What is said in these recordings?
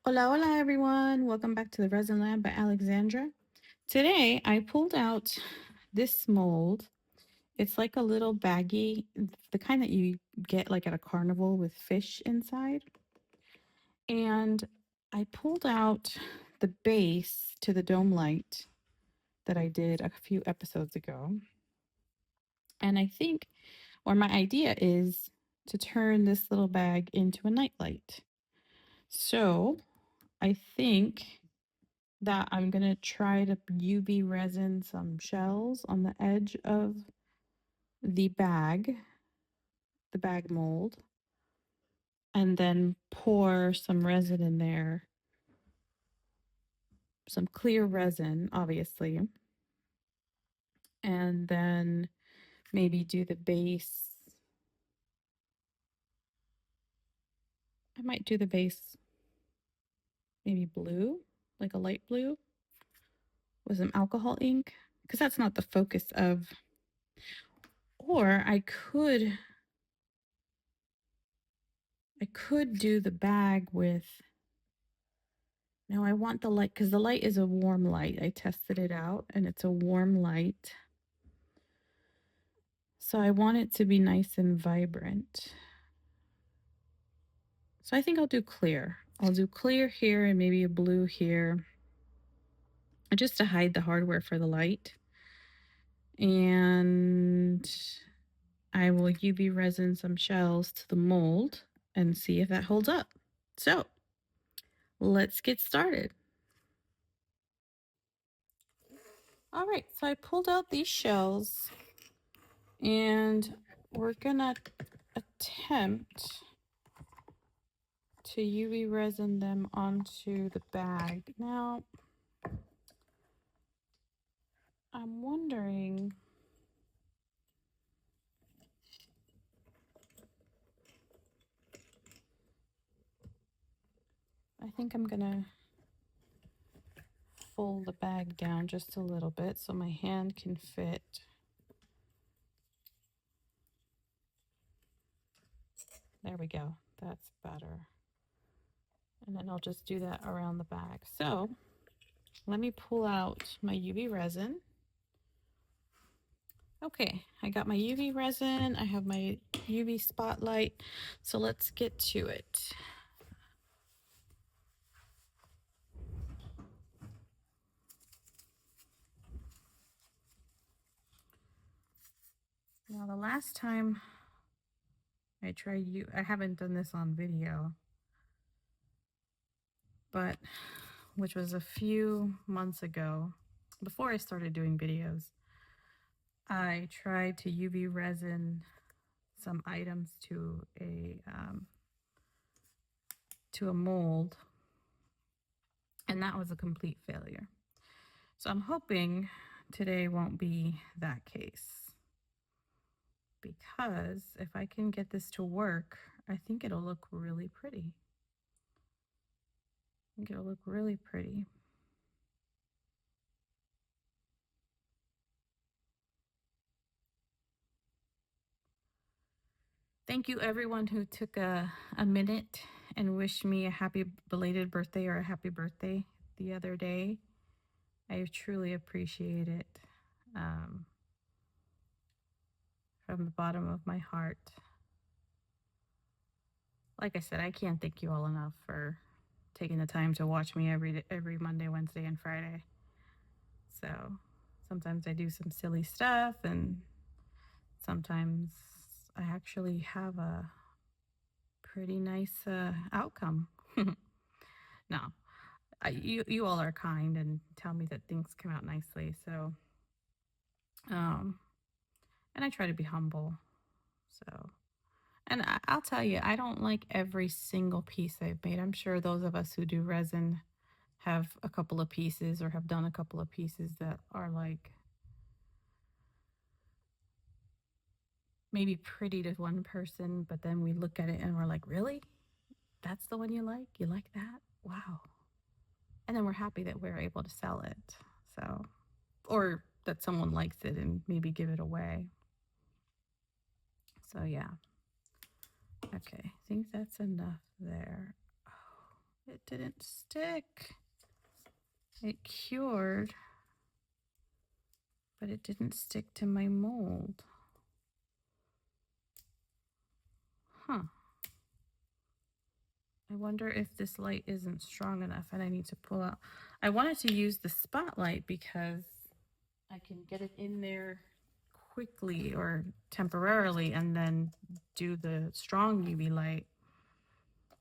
Hola, hola, everyone. Welcome back to the Resin Lab by Alexandra. Today, I pulled out this mold. It's like a little baggie, the kind that you get like at a carnival with fish inside. And I pulled out the base to the dome light that I did a few episodes ago. And I think, or my idea is to turn this little bag into a nightlight. So I think that I'm going to try to UV resin some shells on the edge of the bag mold, and then pour some resin in there, some clear resin, obviously, and then maybe do the base. I might do the base maybe blue, like a light blue with some alcohol ink, because that's not the focus of. Or I could do the bag with. Now I want the light because the light is a warm light. I tested it out and it's a warm light. So I want it to be nice and vibrant. So I think I'll do clear. I'll do clear here and maybe a blue here, just to hide the hardware for the light. And I will UV resin some shells to the mold and see if that holds up. So let's get started. All right, so I pulled out these shells and we're gonna attempt to UV resin them onto the bag. Now, I'm wondering, I think I'm gonna fold the bag down just a little bit so my hand can fit. There we go, that's better. And then I'll just do that around the bag. So let me pull out my UV resin. Okay, I got my UV resin, I have my UV spotlight, so let's get to it. Now the last time I haven't done this on video, but which was a few months ago, before I started doing videos, I tried to UV resin some items to a mold, and that was a complete failure. So I'm hoping today won't be that case, because if I can get this to work, I think it'll look really pretty. I think it'll look really pretty. Thank you everyone who took a minute and wished me a happy belated birthday or a happy birthday the other day. I truly appreciate it from the bottom of my heart. Like I said, I can't thank you all enough for taking the time to watch me every Monday, Wednesday, and Friday. So sometimes I do some silly stuff, and sometimes I actually have a pretty nice outcome. No, you all are kind and tell me that things come out nicely. So, and I try to be humble. So, and I'll tell you, I don't like every single piece I've made. I'm sure those of us who do resin have a couple of pieces or have done a couple of pieces that are like maybe pretty to one person, but then we look at it and we're like, really? That's the one you like? You like that? Wow. And then we're happy that we're able to sell it. So, or that someone likes it and maybe give it away. So, yeah. Okay, I think that's enough there. Oh, it didn't stick. It cured, but it didn't stick to my mold. Huh. I wonder if this light isn't strong enough and I need to pull out. I wanted to use the spotlight because I can get it in there quickly or temporarily and then do the strong UV light.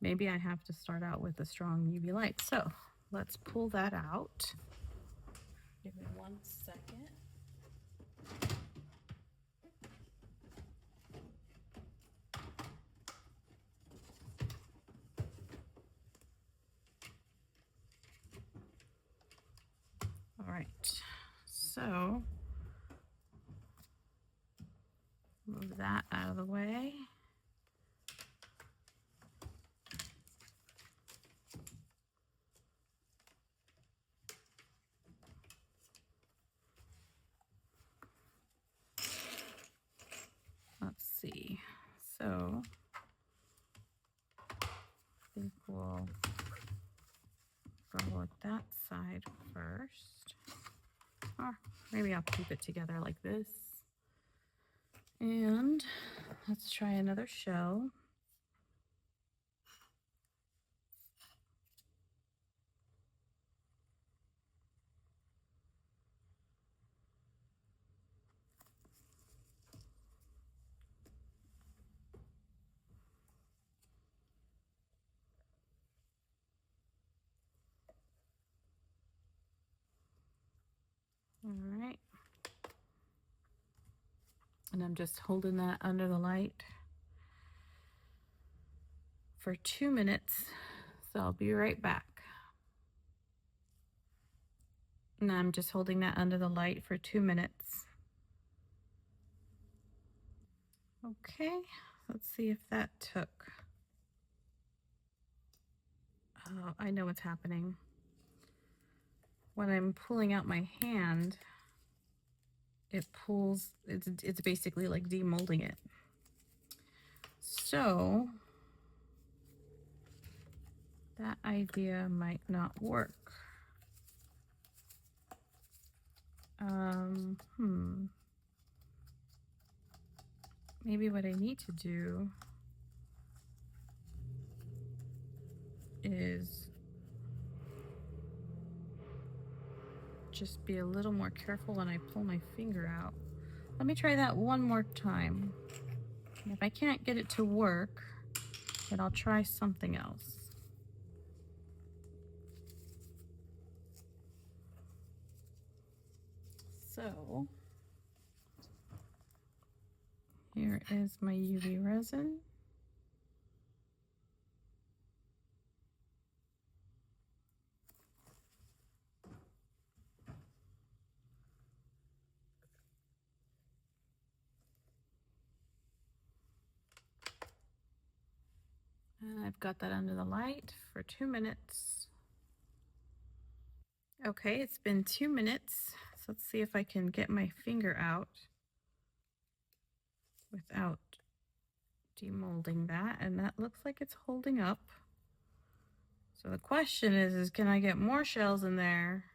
Maybe I have to start out with a strong UV light. So let's pull that out. Give me 1 second. All right, so move that out of the way. Let's see. So I think we'll go with that side first. Or maybe I'll keep it together like this. And let's try another shell. All right. And I'm just holding that under the light for 2 minutes. So I'll be right back. And I'm just holding that under the light for 2 minutes. Okay, let's see if that took. Oh, I know what's happening. When I'm pulling out my hand, it pulls, it's basically like demolding it. So that idea might not work. Maybe what I need to do is just be a little more careful when I pull my finger out. Let me try that one more time. And if I can't get it to work, then I'll try something else. So here is my UV resin. And I've got that under the light for 2 minutes. Okay, it's been 2 minutes. So let's see if I can get my finger out without demolding that. And that looks like it's holding up. So the question is can I get more shells in there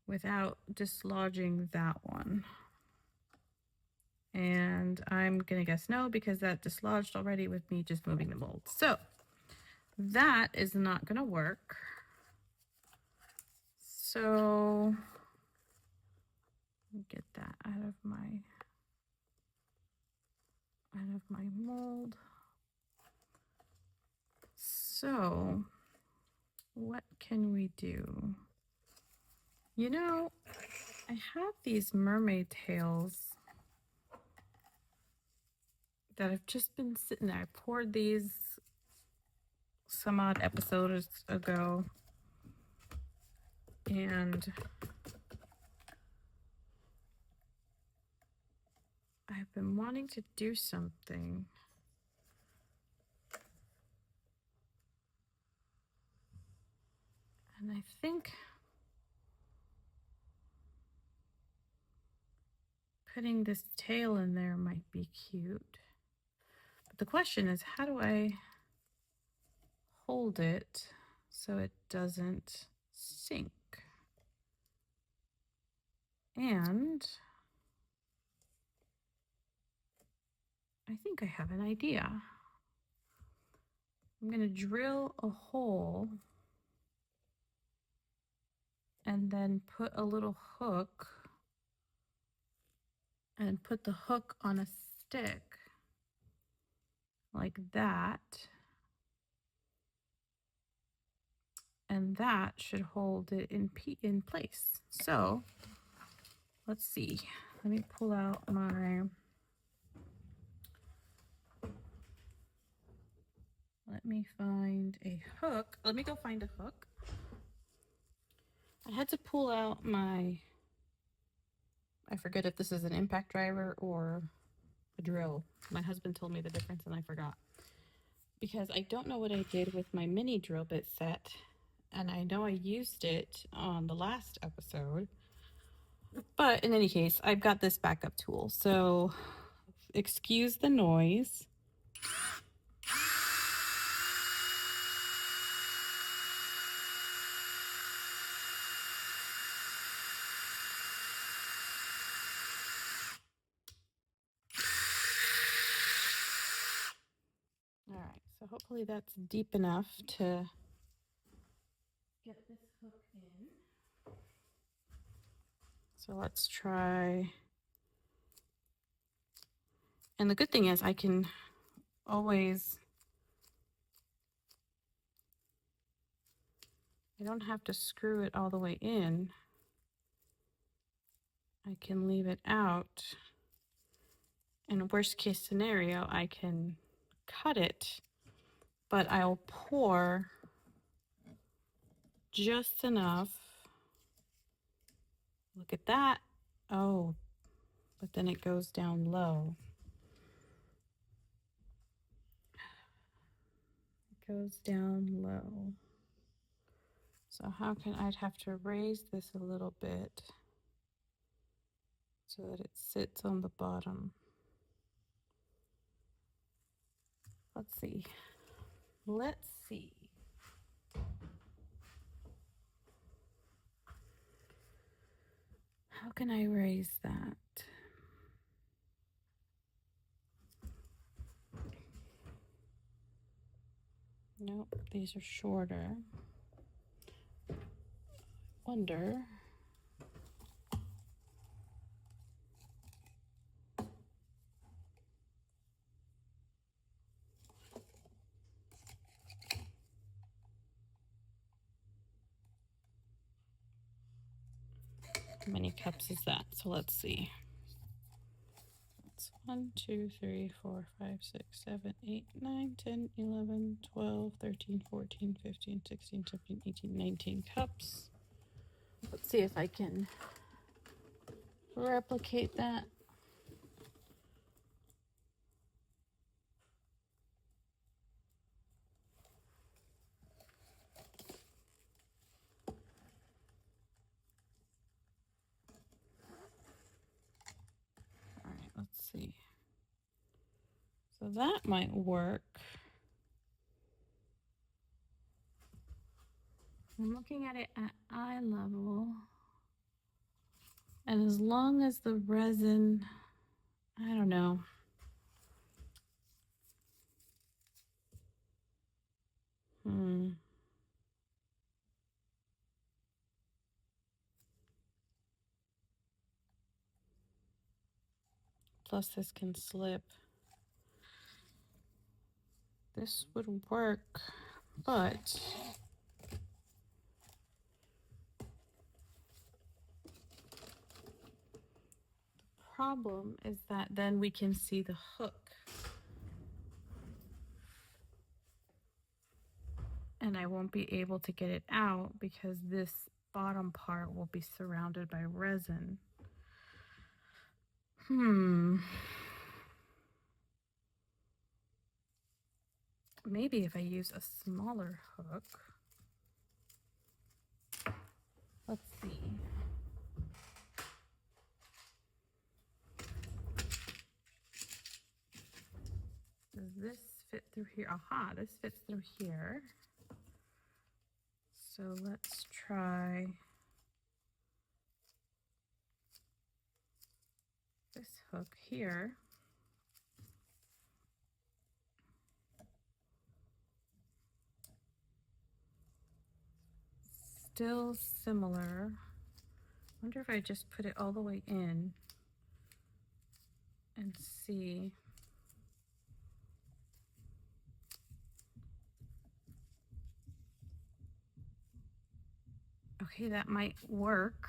without dislodging that one? And I'm gonna guess no, because that dislodged already with me just moving the mold. So that is not gonna work. So let me get that out of my mold. So what can we do? You know, I have these mermaid tails that have just been sitting there. I poured these some odd episodes ago, and I've been wanting to do something. And I think putting this tail in there might be cute. But the question is, how do I hold it so it doesn't sink. And I think I have an idea. I'm going to drill a hole and then put a little hook and put the hook on a stick like that. And that should hold it in place. So let's see. Let me pull out my, let me find a hook. Let me go find a hook. I had to pull out my, I forget if this is an impact driver or a drill. My husband told me the difference and I forgot. Because I don't know what I did with my mini drill bit set. And I know I used it on the last episode. But in any case, I've got this backup tool. So excuse the noise. All right, so hopefully that's deep enough to get this hook in. So let's try. And the good thing is I can always, I don't have to screw it all the way in. I can leave it out. In worst case scenario, I can cut it, but I'll pour just enough. Look at that. Oh, but then it goes down low. It goes down low. So how can, I'd have to raise this a little bit so that it sits on the bottom. Let's see. Let's see. How can I raise that? Nope, these are shorter. Wonder. How many cups is that? So let's see. It's 1, 2, 3, 4, 5, 6, 7, 8, 9, 10, 11, 12, 13, 14, 15, 16, 17, 18, 19 cups. Let's see if I can replicate that. All right, let's see. So that might work. I'm looking at it at eye level. And as long as the resin, I don't know. Plus this can slip. This would work, but the problem is that then we can see the hook. And I won't be able to get it out because this bottom part will be surrounded by resin. Maybe if I use a smaller hook. Let's see. Does this fit through here? Aha, this fits through here. So let's try this hook here. Still similar. I wonder if I just put it all the way in and see. Okay, that might work.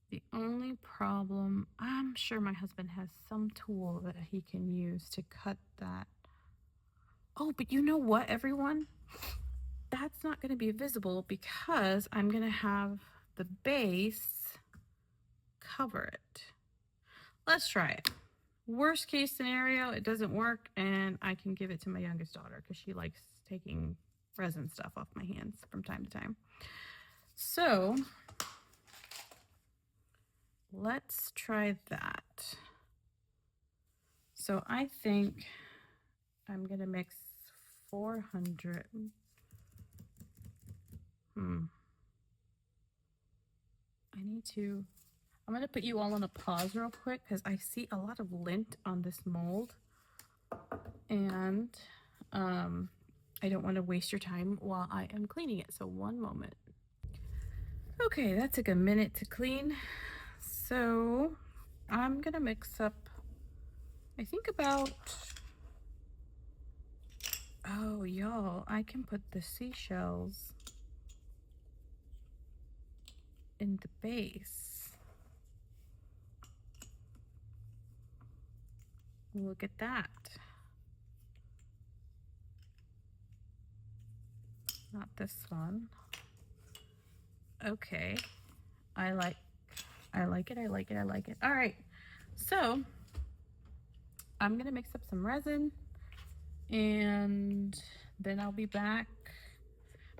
The only problem, I'm sure my husband has some tool that he can use to cut that. Oh, but you know what, everyone? That's not going to be visible because I'm going to have the base cover it. Let's try it. Worst case scenario, it doesn't work and I can give it to my youngest daughter because she likes taking resin stuff off my hands from time to time. So let's try that. So I think I'm gonna mix 400. I'm gonna put you all on a pause real quick because I see a lot of lint on this mold and I don't want to waste your time while I am cleaning it. So one moment. Okay, that took a minute to clean. So I'm gonna mix up, I think about, oh y'all, I can put the seashells in the base. Look at that. Not this one. Okay. I like it. All right. So I'm gonna mix up some resin and then I'll be back.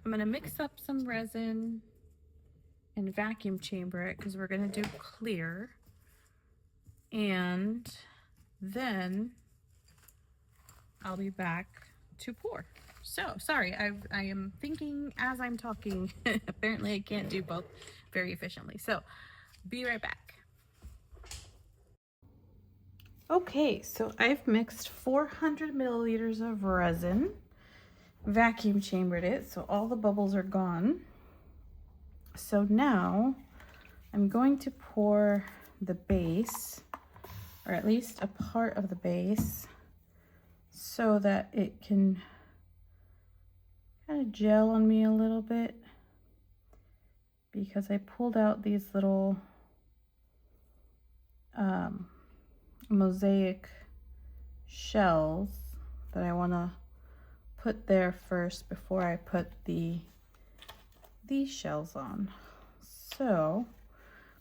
I'm gonna mix up some resin and vacuum chamber it because we're gonna do clear. And then I'll be back to pour. So sorry, I am thinking as I'm talking. Apparently I can't do both very efficiently. So be right back. Okay, so I've mixed 400 milliliters of resin, vacuum chambered it, so all the bubbles are gone. So now I'm going to pour the base, or at least a part of the base, so that it can kind of gel on me a little bit, because I pulled out these little mosaic shells that I want to put there first before I put these shells on. So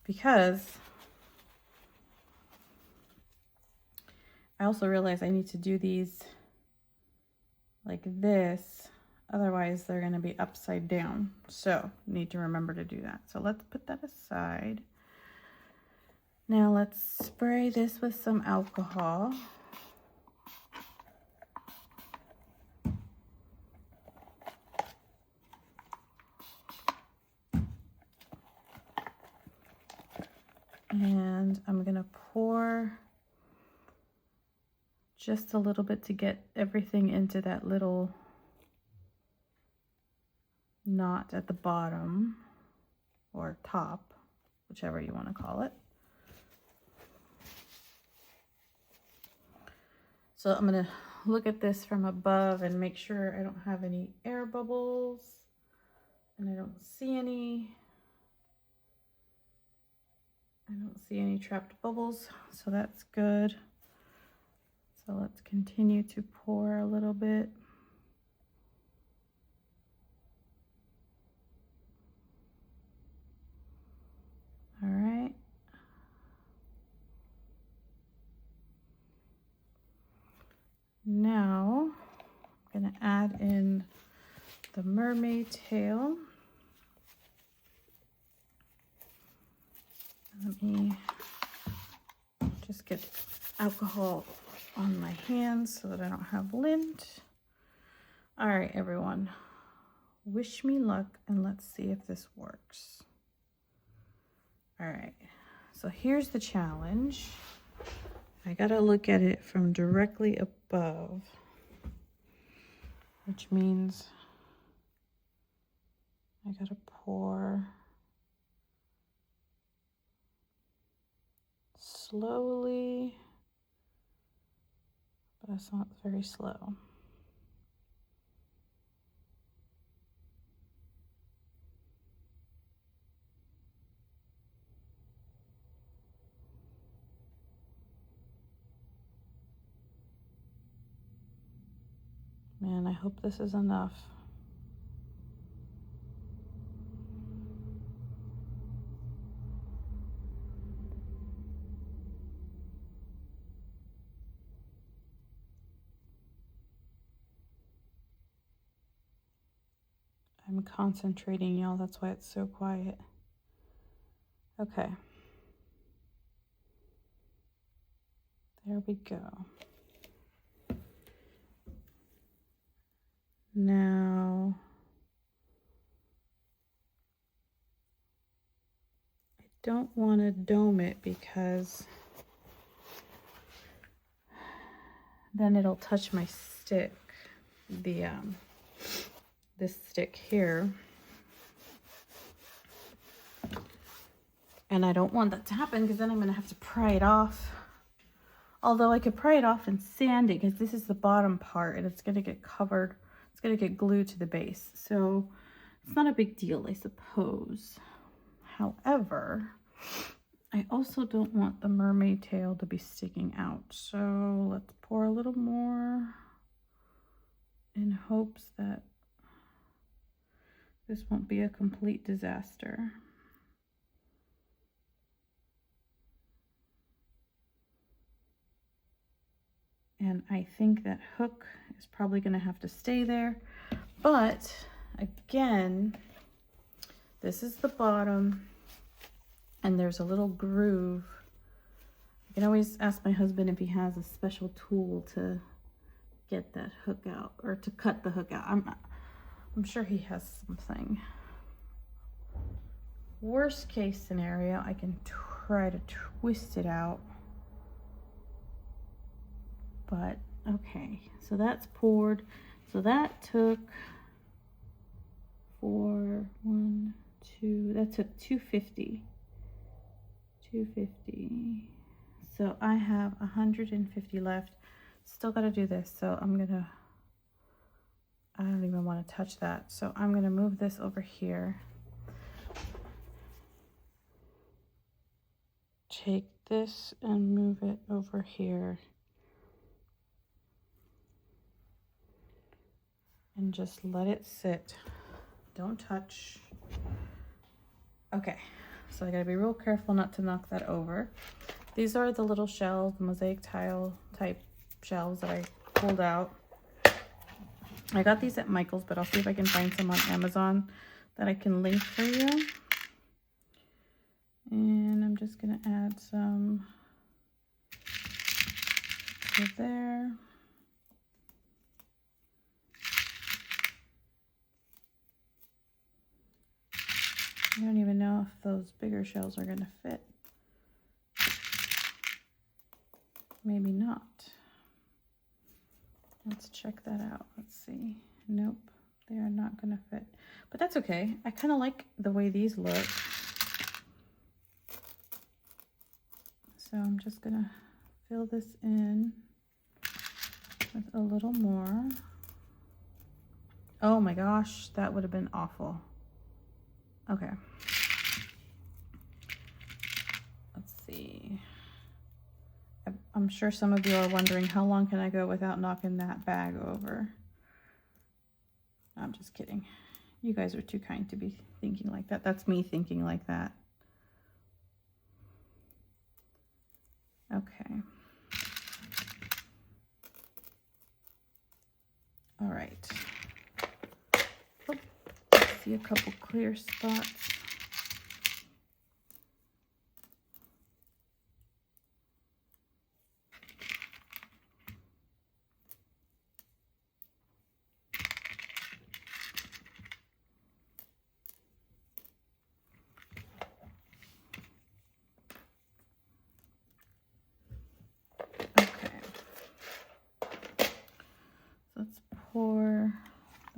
because I also realize I need to do these like this, otherwise they're going to be upside down, so need to remember to do that. So let's put that aside. Now let's spray this with some alcohol. And I'm gonna pour just a little bit to get everything into that little knot at the bottom or top, whichever you want to call it. So I'm gonna look at this from above and make sure I don't have any air bubbles, and I don't see any. I don't see any trapped bubbles, so that's good. So let's continue to pour a little bit. All right. Now I'm gonna add in the mermaid tail. Let me just get alcohol on my hands so that I don't have lint. All right, everyone. wish me luck and let's see if this works. All right, so here's the challenge. I gotta look at it from directly above, which means I gotta pour slowly, but it's not very slow. Man, I hope this is enough. I'm concentrating, y'all. That's why it's so quiet. Okay. There we go. Now, I don't want to dome it because then it'll touch my stick, this stick here. And I don't want that to happen because then I'm going to have to pry it off. Although I could pry it off and sand it because this is the bottom part and it's going to get covered. It's going to get glued to the base. So it's not a big deal, I suppose. However, I also don't want the mermaid tail to be sticking out. So let's pour a little more in hopes that this won't be a complete disaster. And I think that hook is probably going to have to stay there. But again, this is the bottom and there's a little groove. I can always ask my husband if he has a special tool to get that hook out or to cut the hook out. I'm sure he has something. Worst case scenario, I can try to twist it out. But okay, so that's poured. So that took that took 250. 250. So I have 150 left. Still got to do this. So I don't even want to touch that. So I'm going to move this over here. Take this and move it over here. And just let it sit. Don't touch. Okay, so I gotta be real careful not to knock that over. These are the little shells, the mosaic tile type shells that I pulled out. I got these at Michael's, but I'll see if I can find some on Amazon that I can link for you. And I'm just gonna add some to there. I don't even know if those bigger shells are going to fit. Maybe not. Let's check that out. Let's see. Nope, they are not going to fit. But that's okay. I kind of like the way these look. So I'm just going to fill this in with a little more. Oh my gosh, that would have been awful. Okay. Let's see. I'm sure some of you are wondering, how long can I go without knocking that bag over? I'm just kidding. You guys are too kind to be thinking like that. That's me thinking like that. Okay. All right. Oh, I see a couple clear spots.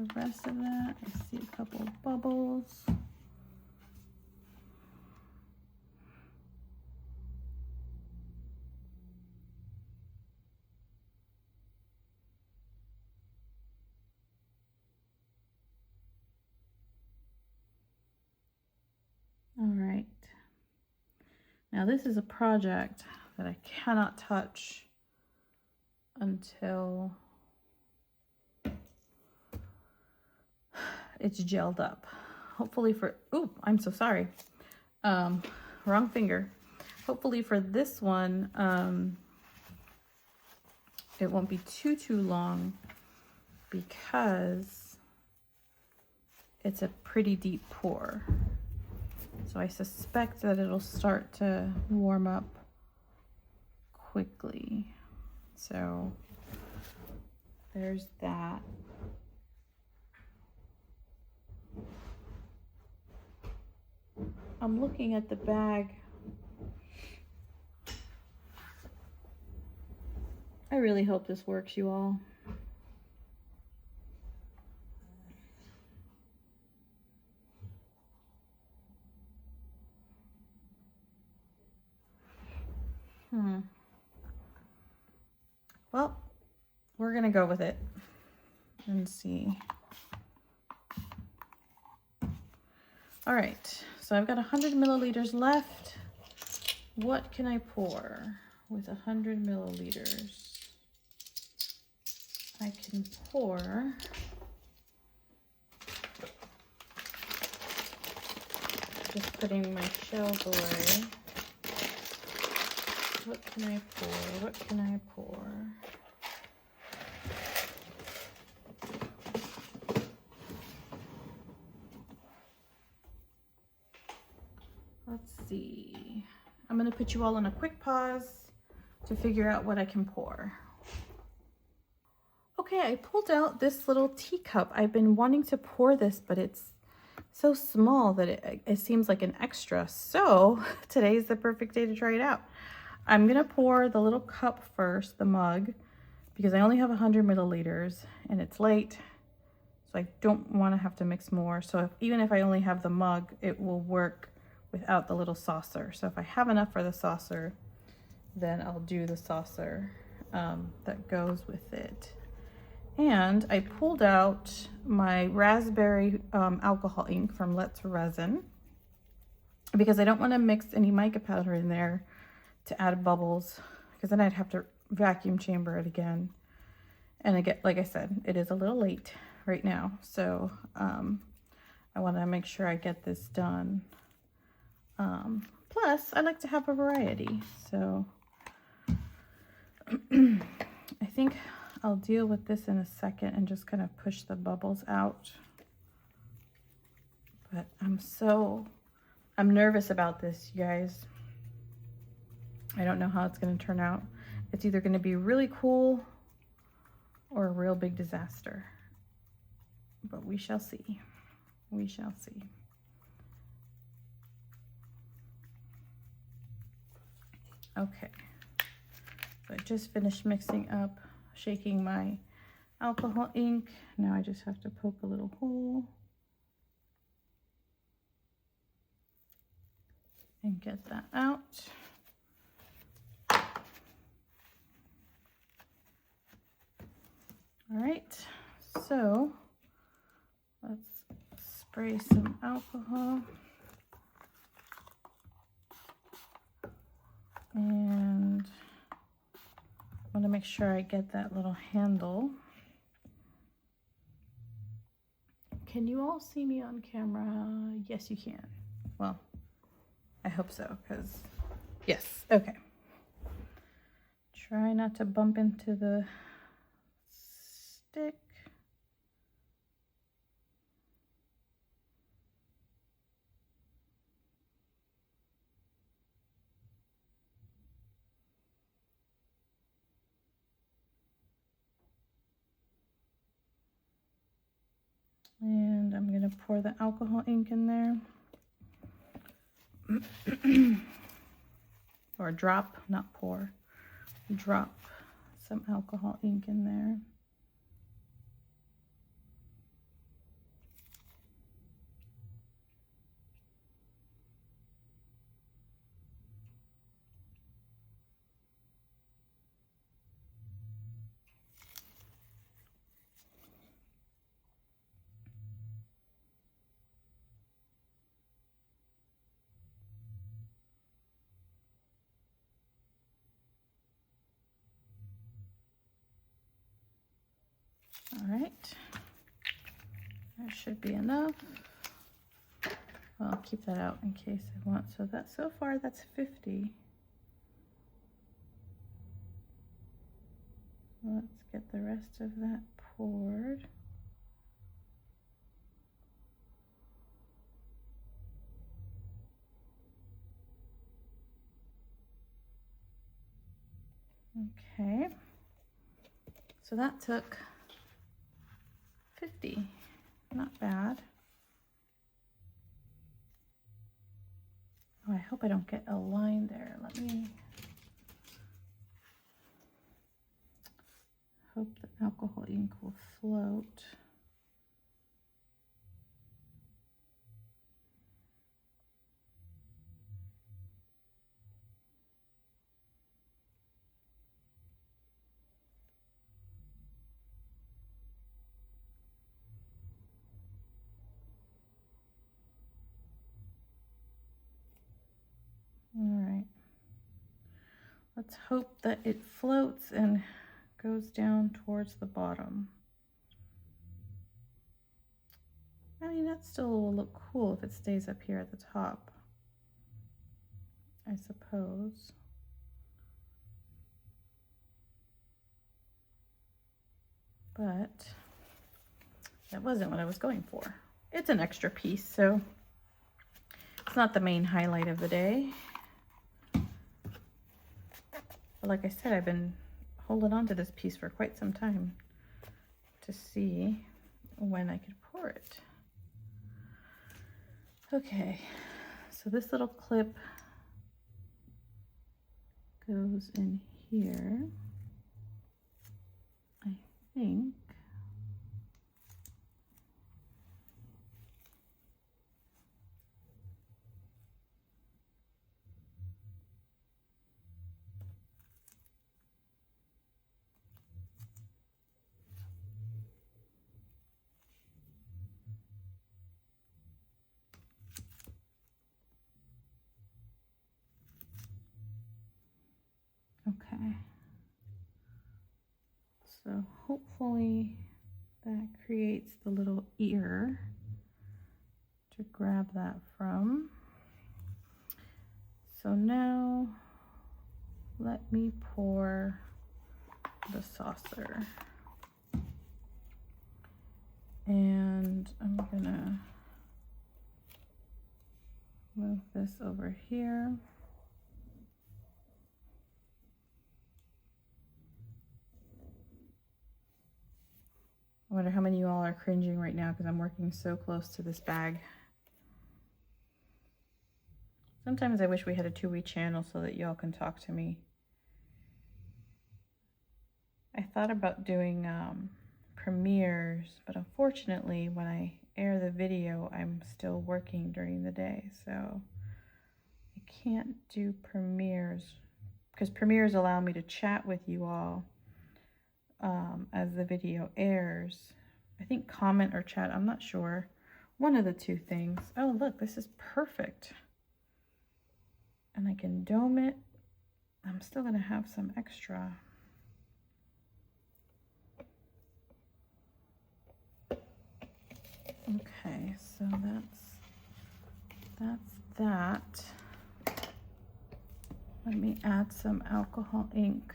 the rest of that. I see a couple of bubbles. All right. Now this is a project that I cannot touch until it's gelled up. Hopefully for, oh, I'm so sorry. Wrong finger. Hopefully for this one, it won't be too long because it's a pretty deep pour. So I suspect that it'll start to warm up quickly. So there's that. I'm looking at the bag. I really hope this works, you all. Well, we're gonna go with it and see. All right, so I've got 100 milliliters left. What can I pour with 100 milliliters? I can pour just putting my shells away. What can I pour? What can I pour? Let's see. I'm going to put you all on a quick pause to figure out what I can pour. Okay, I pulled out this little teacup. I've been wanting to pour this, but it's so small that it seems like an extra. So today's the perfect day to try it out. I'm gonna pour the little cup first, the mug, because I only have 100 milliliters and it's late, so I don't want to have to mix more. So even if I only have the mug, it will work without the little saucer. So if I have enough for the saucer, then I'll do the saucer that goes with it. And I pulled out my raspberry alcohol ink from Let's Resin because I don't want to mix any mica powder in there to add bubbles, because then I'd have to vacuum chamber it again. And again, like I said, it is a little late right now, so I want to make sure I get this done. Plus, I like to have a variety, so I think I'll deal with this in a second and just kind of push the bubbles out. But I'm nervous about this, you guys. I don't know how it's going to turn out. It's either going to be really cool or a real big disaster. But we shall see. We shall see. Okay. So I just finished mixing up, shaking my alcohol ink. Now I just have to poke a little hole and get that out. All right, so let's spray some alcohol. And I want to make sure I get that little handle. Can you all see me on camera? Yes, you can. Well, I hope so, because yes, okay. Try not to bump into the stick. And I'm going to pour the alcohol ink in there. Or drop, not pour. Drop some alcohol ink in there. All right, that should be enough. Well, I'll keep that out in case I want. So that so far that's 50. Let's get the rest of that poured. Okay, so that took 50, not bad. Oh, I hope I don't get a line there. Let me hope the alcohol ink will float. All right. Let's hope that it floats and goes down towards the bottom. I mean, that still will look cool if it stays up here at the top, I suppose. But that wasn't what I was going for. It's an extra piece, so it's not the main highlight of the day. But like I said, I've been holding on to this piece for quite some time to see when I could pour it. Okay, so this little clip goes in here, I think. Okay, so hopefully that creates the little ear to grab that from. So now let me pour the saucer. And I'm gonna move this over here. I wonder how many of you all are cringing right now because I'm working so close to this bag. Sometimes I wish we had a two-way channel so that y'all can talk to me. I thought about doing premieres, but unfortunately when I air the video, I'm still working during the day, so I can't do premieres because premieres allow me to chat with you all as the video airs. I think comment or chat, I'm not sure. One of the two things. Oh, look, this is perfect. And I can dome it. I'm still gonna have some extra. Okay, so that's that. Let me add some alcohol ink.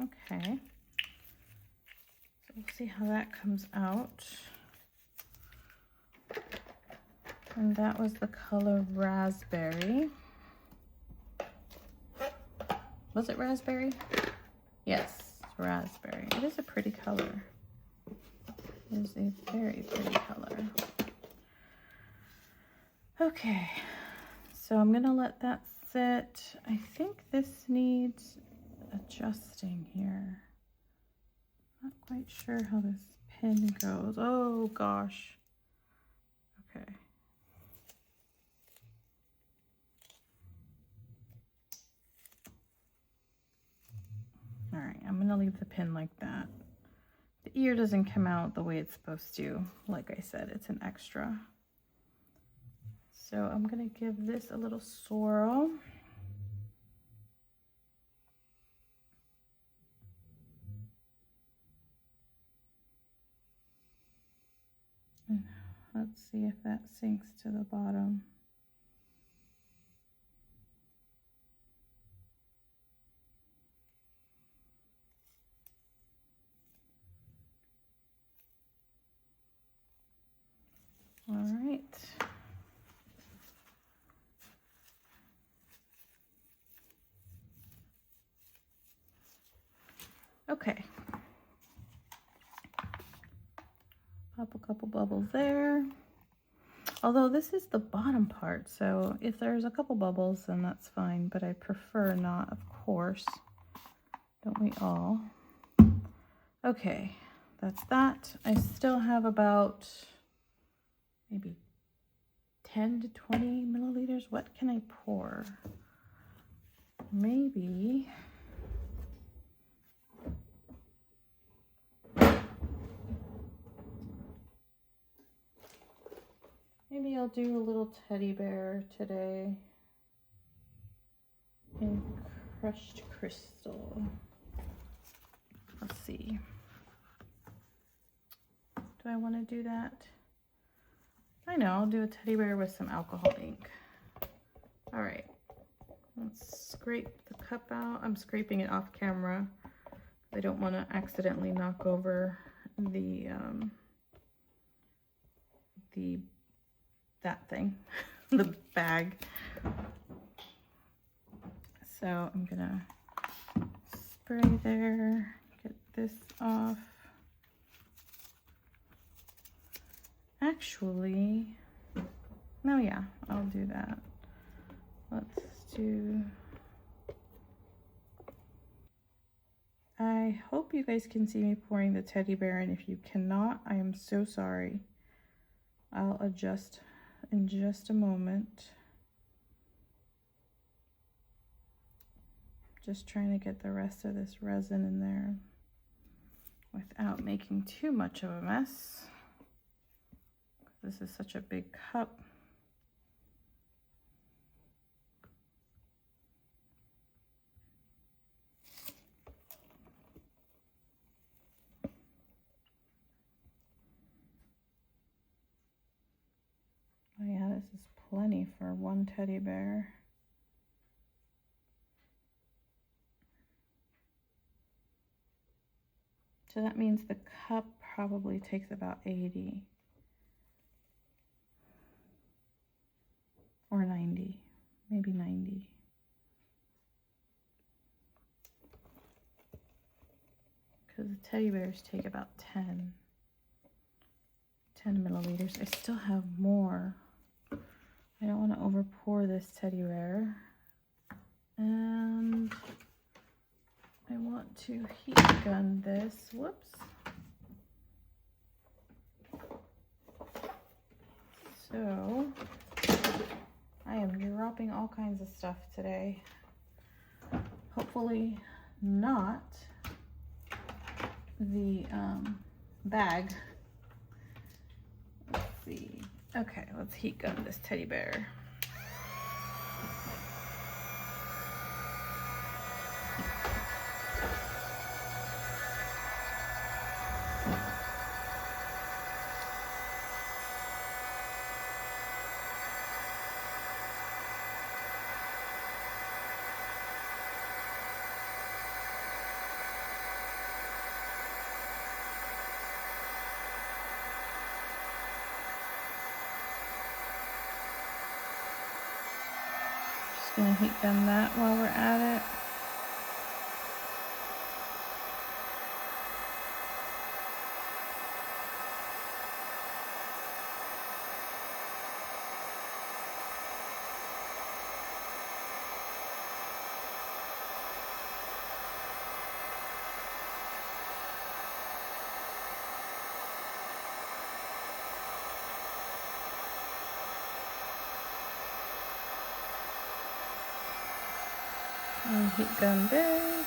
Okay, so we'll see how that comes out. And that was the color raspberry. Was it raspberry? Yes, raspberry. It is a pretty color. It is a very pretty color. Okay, so I'm gonna let that sit. I think this needs adjusting here. Not quite sure how this pin goes. Oh gosh. Okay. leave the pin like that. The ear doesn't come out the way it's supposed to. Like I said, it's an extra. So I'm gonna give this a little swirl. Let's see if that sinks to the bottom. All right. Okay. Pop a couple bubbles there. Although this is the bottom part, so if there's a couple bubbles, then that's fine, but I prefer not, of course. Don't we all? Okay, that's that. I still have about maybe 10 to 20 milliliters. What can I pour? Maybe I'll do a little teddy bear today in crushed crystal. Let's see. Do I want to do that? I know, I'll do a teddy bear with some alcohol ink. All right, let's scrape the cup out. I'm scraping it off camera. I don't want to accidentally knock over that thing, the bag. So I'm gonna spray there, get this off. Actually, no, yeah, I'll do that. Let's do, I hope you guys can see me pouring the teddy bear, and if you cannot, I am so sorry. I'll adjust in just a moment. Just trying to get the rest of this resin in there without making too much of a mess. This is such a big cup. Oh yeah, this is plenty for one teddy bear. So that means the cup probably takes about 80 or 90, maybe 90. Because the teddy bears take about 10 milliliters. I still have more. I don't want to over pour this teddy bear. And I want to heat gun this. Whoops. So I am dropping all kinds of stuff today. Hopefully not the bag. Let's see. Okay, let's heat gun this teddy bear. Gonna heat gun that while we're at it. And heat gun this.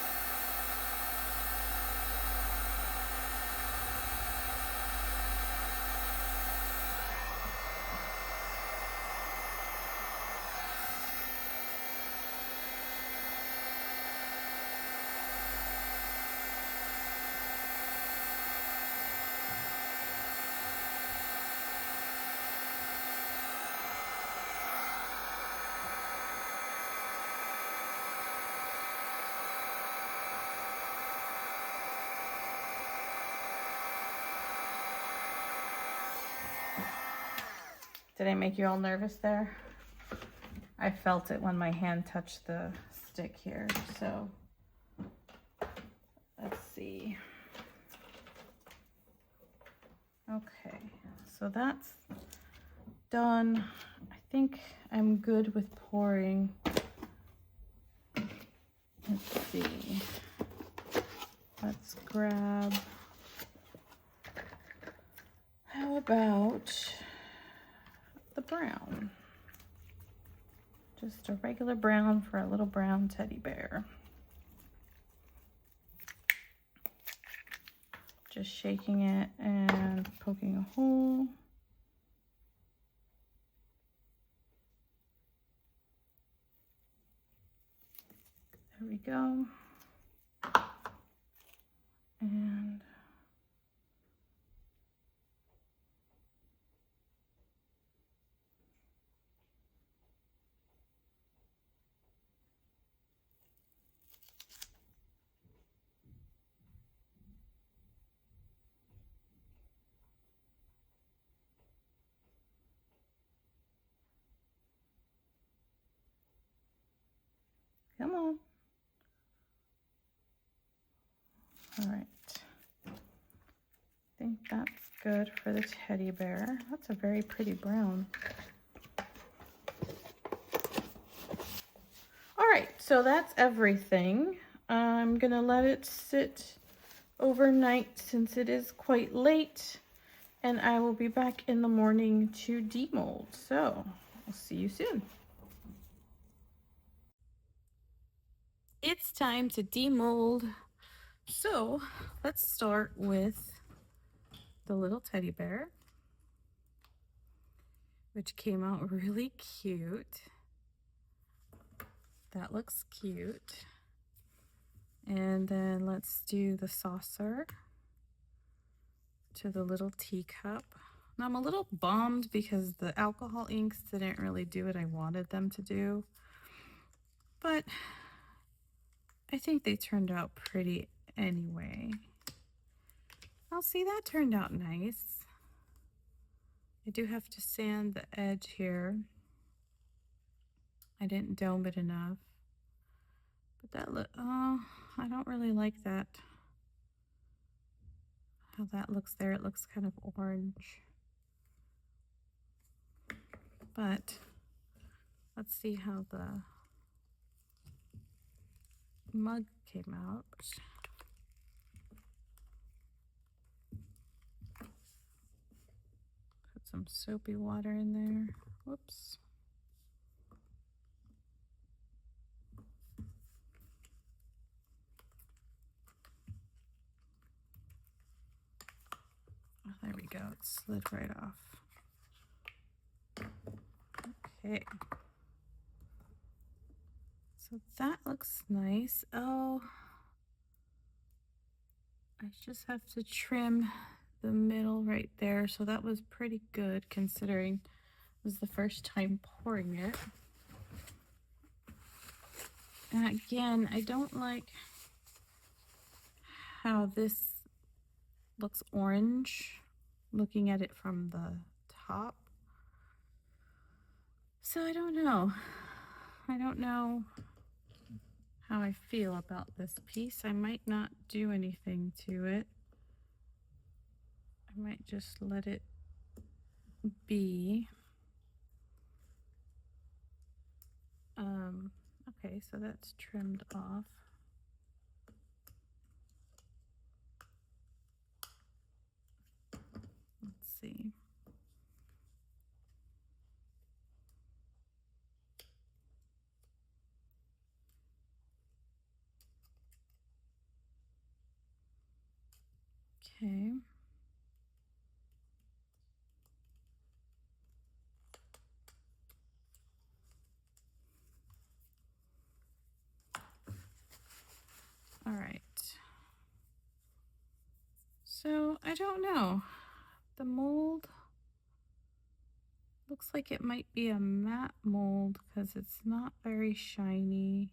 Did I make you all nervous there? I felt it when my hand touched the stick here, so let's see. Okay, so that's done. I think I'm good with pouring. Let's see. Let's grab, how about the brown? Just a regular brown for a little brown teddy bear. Just shaking it and poking a hole. There we go. And come on. All right. I think that's good for the teddy bear. That's a very pretty brown. All right, so that's everything. I'm gonna let it sit overnight since it is quite late, and I will be back in the morning to demold. So I'll see you soon. It's time to demold. So let's start with the little teddy bear, which came out really cute. That looks cute. And then let's do the saucer to the little teacup. Now I'm a little bummed because the alcohol inks didn't really do what I wanted them to do, but I think they turned out pretty anyway. I'll see, that turned out nice. I do have to sand the edge here. I didn't dome it enough. But that look, oh, I don't really like that. How that looks there, it looks kind of orange. But let's see how the mug came out. Put some soapy water in there. Whoops. Oh, there we go. It slid right off. Okay. So that looks nice. Oh, I just have to trim the middle right there. So that was pretty good considering it was the first time pouring it. And again, I don't like how this looks orange looking at it from the top. So I don't know. I don't know how I feel about this piece. I might not do anything to it. I might just let it be. Okay, so that's trimmed off. Let's see. Okay. All right. So I don't know. The mold looks like it might be a matte mold because it's not very shiny.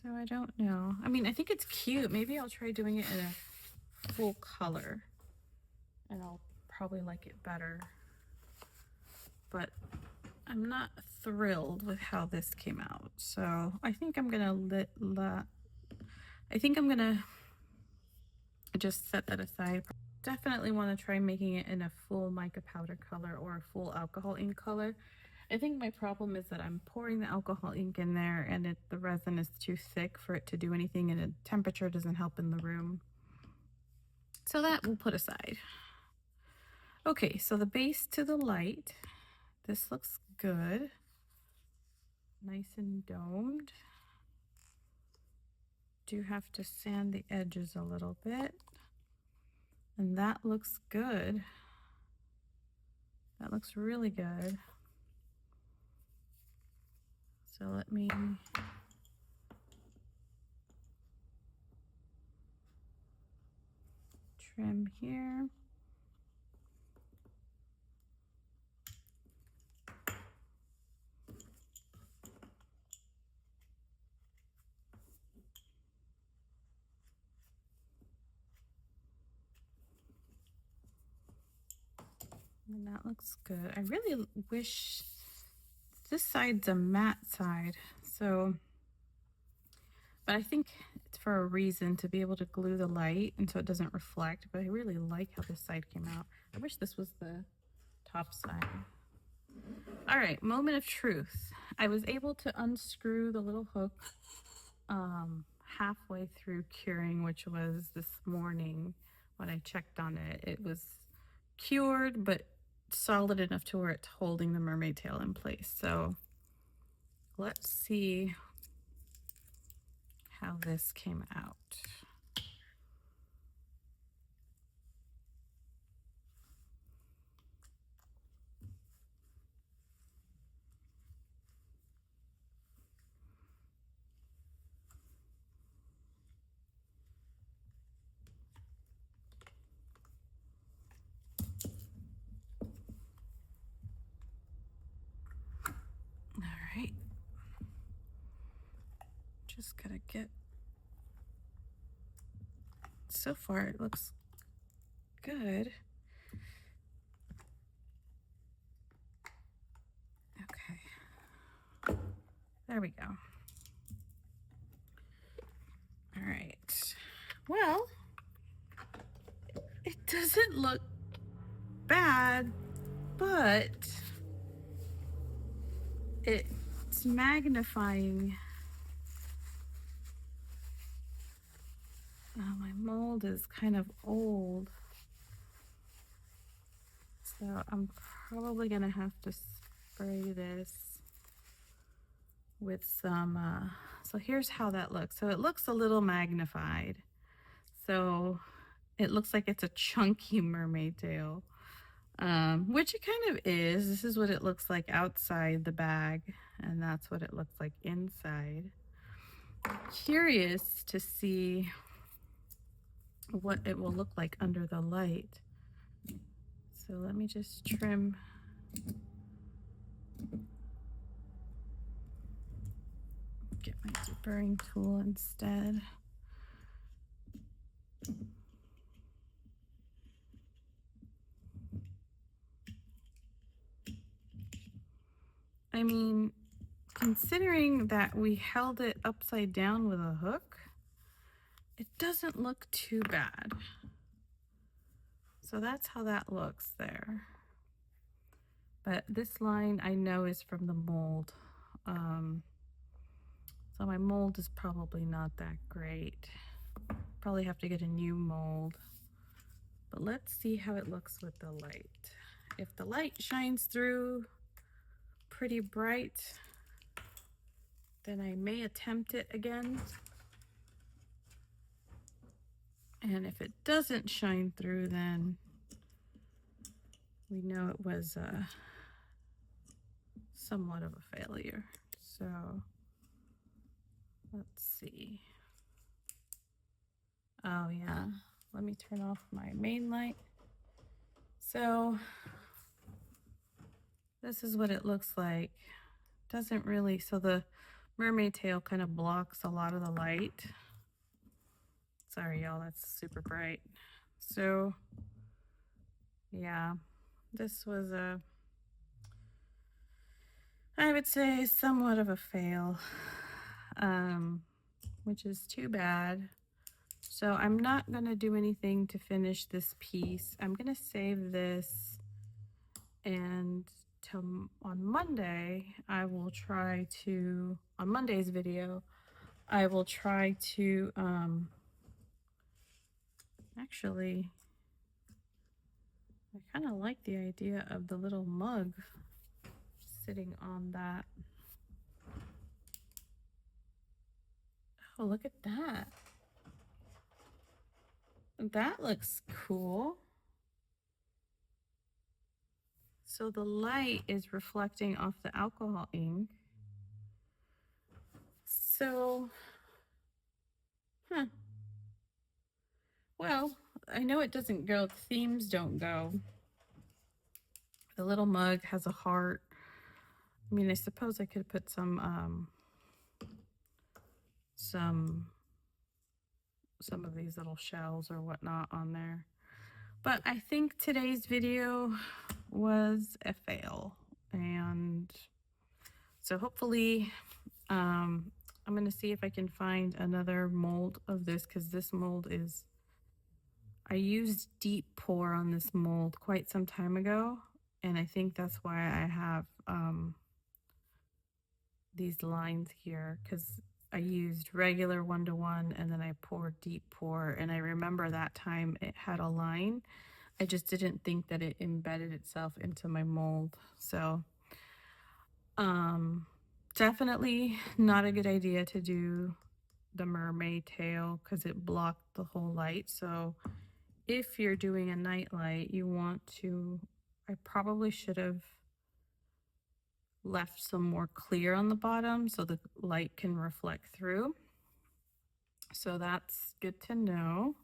So I don't know. I mean, I think it's cute. Maybe I'll try doing it in a full color, and I'll probably like it better. But I'm not thrilled with how this came out, so I think I'm gonna just set that aside. Definitely want to try making it in a full mica powder color or a full alcohol ink color. I think my problem is that I'm pouring the alcohol ink in there and the resin is too thick for it to do anything, and the temperature doesn't help in the room. So that we'll put aside. Okay, so the base to the light, this looks good. Nice and domed. Do have to sand the edges a little bit. And that looks good. That looks really good. So let me trim here. And that looks good. I really wish this side's a matte side, so, but I think it's for a reason, to be able to glue the light and so it doesn't reflect, but I really like how this side came out. I wish this was the top side. All right, moment of truth. I was able to unscrew the little hook halfway through curing, which was this morning when I checked on it. It was cured, but solid enough to where it's holding the mermaid tail in place. So let's see how this came out. All right, just gotta get, so far it looks good. Okay, there we go. All right, well, it doesn't look bad, but it's magnifying. My mold is kind of old, so I'm probably gonna have to spray this with some, so here's how that looks. So it looks a little magnified. So it looks like it's a chunky mermaid tail, which it kind of is. This is what it looks like outside the bag, and that's what it looks like inside. Curious to see what it will look like under the light. So let me just trim. Get my deburring tool instead. I mean, considering that we held it upside down with a hook, it doesn't look too bad. So that's how that looks there. But this line I know is from the mold. So my mold is probably not that great. Probably have to get a new mold. But let's see how it looks with the light. If the light shines through pretty bright, then I may attempt it again. And if it doesn't shine through, then we know it was somewhat of a failure. So let's see. Oh yeah, let me turn off my main light. So this is what it looks like. Doesn't really, so the mermaid tail kind of blocks a lot of the light. Sorry y'all, that's super bright. So yeah, this was I would say somewhat of a fail, which is too bad. So I'm not going to do anything to finish this piece. I'm going to save this, and on Monday, I will try to, on Monday's video, I will try to, actually, I kind of like the idea of the little mug sitting on that. Oh, look at that. That looks cool. So the light is reflecting off the alcohol ink. So, huh. Well, I know it doesn't go, the themes don't go. The little mug has a heart. I mean, I suppose I could put some of these little shells or whatnot on there. But I think today's video was a fail. And so hopefully, I'm going to see if I can find another mold of this, because this mold is, I used deep pour on this mold quite some time ago. And I think that's why I have these lines here, because I used regular 1-to-1 and then I poured deep pour, and I remember that time it had a line. I just didn't think that it embedded itself into my mold. So definitely not a good idea to do the mermaid tail, because it blocked the whole light. So if you're doing a night light, you want to, I probably should have left some more clear on the bottom so the light can reflect through. So that's good to know.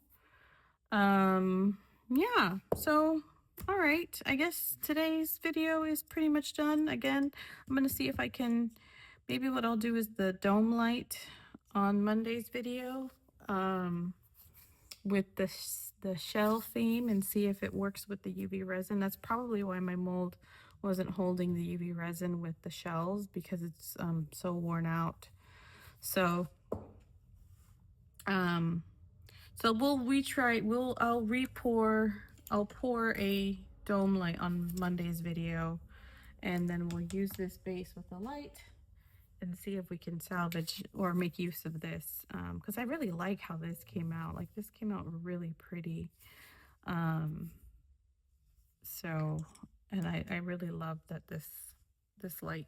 Yeah, so all right, I guess today's video is pretty much done. Again, I'm gonna see if I can, maybe what I'll do is the dome light on Monday's video with the shell theme, and see if it works with the UV resin. That's probably why my mold wasn't holding the UV resin with the shells, because it's so worn out. So so we'll retry, I'll pour a dome light on Monday's video, and then we'll use this base with the light and see if we can salvage or make use of this, because I really like how this came out. Like, this came out really pretty. So, and I really love that this light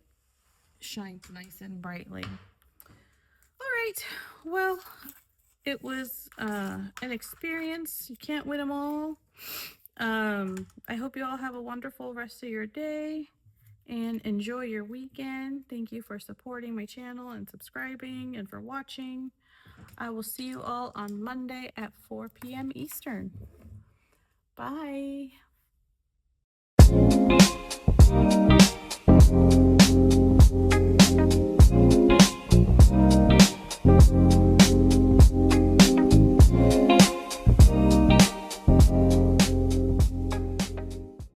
shines nice and brightly. All right, well, it was an experience. You can't win them all. I hope you all have a wonderful rest of your day and enjoy your weekend. Thank you for supporting my channel and subscribing and for watching. I will see you all on Monday at 4 p.m. Eastern. Bye.